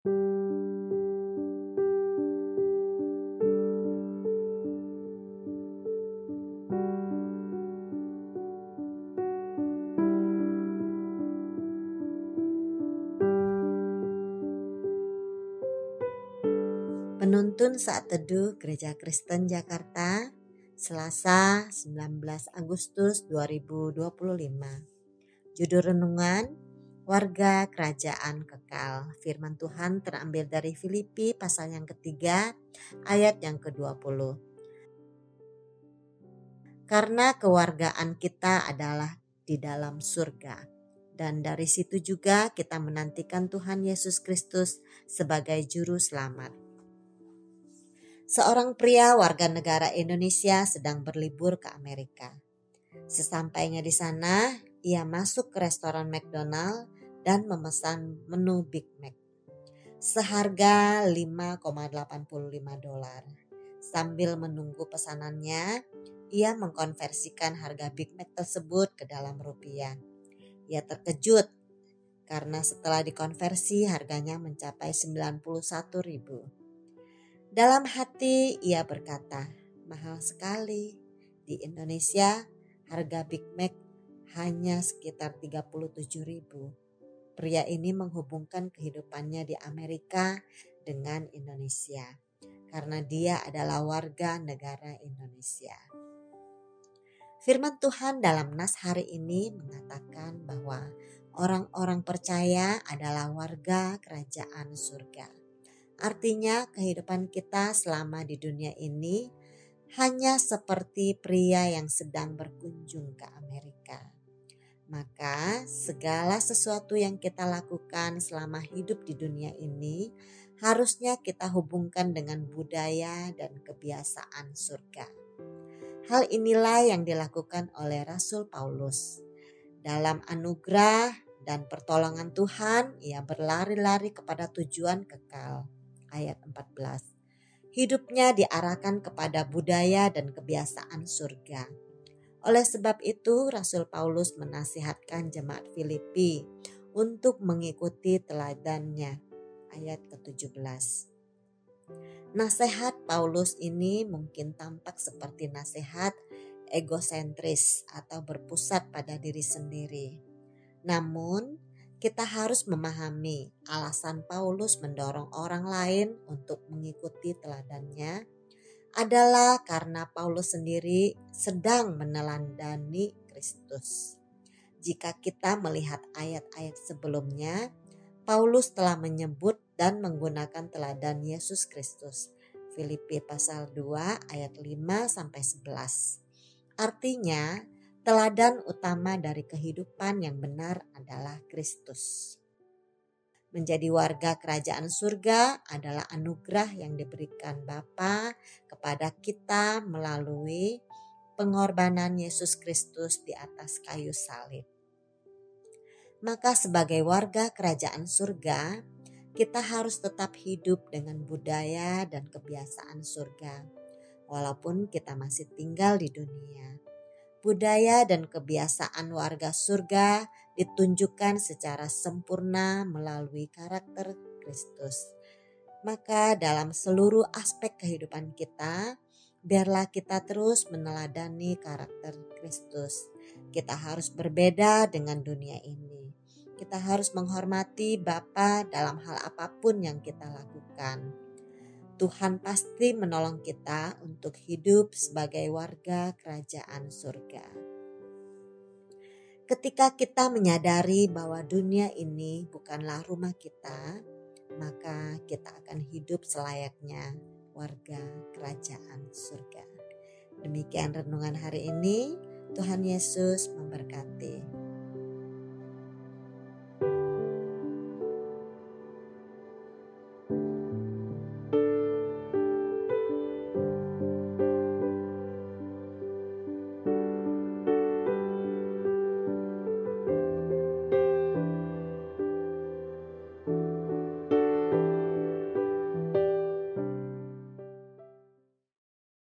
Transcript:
Penuntun Saat Teduh Gereja Kristen Jakarta, Selasa 19 Agustus 2025. Judul renungan, Warga Kerajaan Kekal. Firman Tuhan terambil dari Filipi pasal yang ketiga, ayat yang ke-20. Karena kewargaan kita adalah di dalam surga, dan dari situ juga kita menantikan Tuhan Yesus Kristus sebagai Juru Selamat. Seorang pria warga negara Indonesia sedang berlibur ke Amerika. Sesampainya di sana, ia masuk ke restoran McDonald dan memesan menu Big Mac seharga $5,85. Sambil menunggu pesanannya, ia mengkonversikan harga Big Mac tersebut ke dalam rupiah. Ia terkejut karena setelah dikonversi harganya mencapai 91.000. Dalam hati ia berkata, mahal sekali. Di Indonesia harga Big Mac hanya sekitar 37.000. Pria ini menghubungkan kehidupannya di Amerika dengan Indonesia karena dia adalah warga negara Indonesia. Firman Tuhan dalam nas hari ini mengatakan bahwa orang-orang percaya adalah warga kerajaan surga. Artinya kehidupan kita selama di dunia ini hanya seperti pria yang sedang berkunjung ke Amerika. Maka segala sesuatu yang kita lakukan selama hidup di dunia ini harusnya kita hubungkan dengan budaya dan kebiasaan surga. Hal inilah yang dilakukan oleh Rasul Paulus. Dalam anugerah dan pertolongan Tuhan, ia berlari-lari kepada tujuan kekal. Ayat 14. Hidupnya diarahkan kepada budaya dan kebiasaan surga. Oleh sebab itu, Rasul Paulus menasihatkan jemaat Filipi untuk mengikuti teladannya. Ayat ke-17. Nasihat Paulus ini mungkin tampak seperti nasihat egosentris atau berpusat pada diri sendiri. Namun, kita harus memahami alasan Paulus mendorong orang lain untuk mengikuti teladannya adalah karena Paulus sendiri sedang meneladani Kristus. Jika kita melihat ayat-ayat sebelumnya, Paulus telah menyebut dan menggunakan teladan Yesus Kristus. Filipi pasal 2 ayat 5-11. Artinya, teladan utama dari kehidupan yang benar adalah Kristus. Menjadi warga kerajaan surga adalah anugerah yang diberikan Bapa kepada kita melalui pengorbanan Yesus Kristus di atas kayu salib. Maka sebagai warga kerajaan surga, kita harus tetap hidup dengan budaya dan kebiasaan surga, walaupun kita masih tinggal di dunia. Budaya dan kebiasaan warga surga ditunjukkan secara sempurna melalui karakter Kristus. Maka dalam seluruh aspek kehidupan kita, biarlah kita terus meneladani karakter Kristus. Kita harus berbeda dengan dunia ini. Kita harus menghormati Bapa dalam hal apapun yang kita lakukan. Tuhan pasti menolong kita untuk hidup sebagai warga kerajaan surga. Ketika kita menyadari bahwa dunia ini bukanlah rumah kita, maka kita akan hidup selayaknya warga kerajaan surga. Demikian renungan hari ini. Tuhan Yesus memberkati.